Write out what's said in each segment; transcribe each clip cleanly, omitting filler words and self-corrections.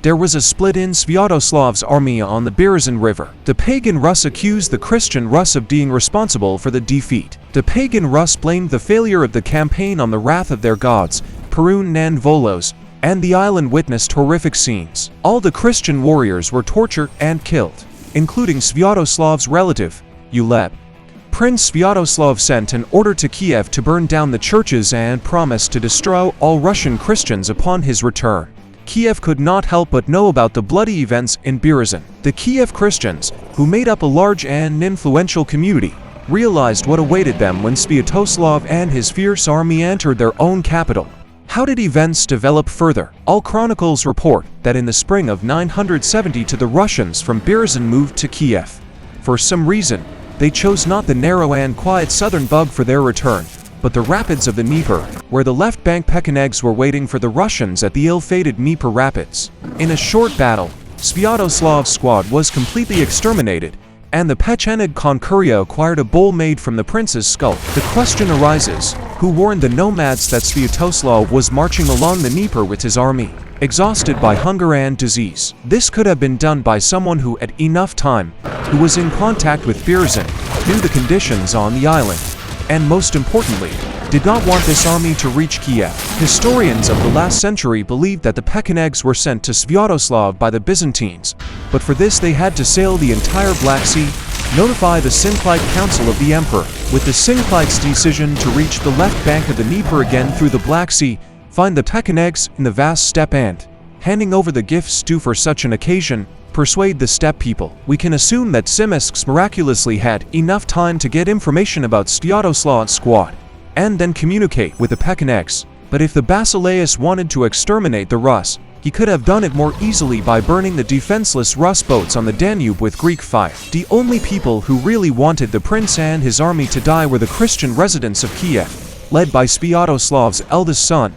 There was a split in Sviatoslav's army on the Berezin River. The pagan Rus accused the Christian Rus of being responsible for the defeat. The pagan Rus blamed the failure of the campaign on the wrath of their gods, Perun and Volos, and the island witnessed horrific scenes. All the Christian warriors were tortured and killed, including Sviatoslav's relative, Uleb. Prince Sviatoslav sent an order to Kiev to burn down the churches and promised to destroy all Russian Christians upon his return. Kiev could not help but know about the bloody events in Berezin. The Kiev Christians, who made up a large and influential community, realized what awaited them when Sviatoslav and his fierce army entered their own capital. How did events develop further? All chronicles report that in the spring of 970 the Russians from Berezin moved to Kiev. For some reason, they chose not the narrow and quiet southern Bug for their return, but the rapids of the Dnieper, where the left bank Pechenegs were waiting for the Russians at the ill-fated Dnieper Rapids. In a short battle, Sviatoslav's squad was completely exterminated, and the Pecheneg Konkuria acquired a bowl made from the prince's skull. The question arises, who warned the nomads that Sviatoslav was marching along the Dnieper with his army, exhausted by hunger and disease? This could have been done by someone who, at enough time, who was in contact with Berezin, knew the conditions on the island, and most importantly, did not want this army to reach Kiev. Historians of the last century believed that the Pechenegs were sent to Sviatoslav by the Byzantines, but for this they had to sail the entire Black Sea, notify the Synclite Council of the Emperor, with the Synclite's decision to reach the left bank of the Dnieper again through the Black Sea, find the Pechenegs in the vast steppe and, handing over the gifts due for such an occasion, persuade the steppe people. We can assume that Tsimisks miraculously had enough time to get information about Sviatoslav's squad, and then communicate with the Pechenegs. But if the Basileus wanted to exterminate the Rus, he could have done it more easily by burning the defenseless Rus boats on the Danube with Greek fire. The only people who really wanted the prince and his army to die were the Christian residents of Kiev, led by Sviatoslav's eldest son,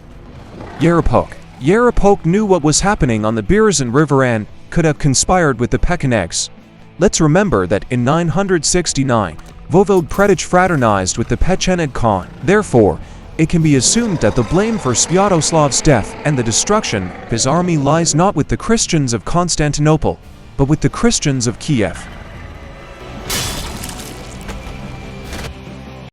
Yeripok. Yeripok knew what was happening on the Berezin River and could have conspired with the Pechenegs. Let's remember that in 969, Voivode Predich fraternized with the Pecheneg Khan. Therefore, it can be assumed that the blame for Sviatoslav's death and the destruction of his army lies not with the Christians of Constantinople, but with the Christians of Kiev.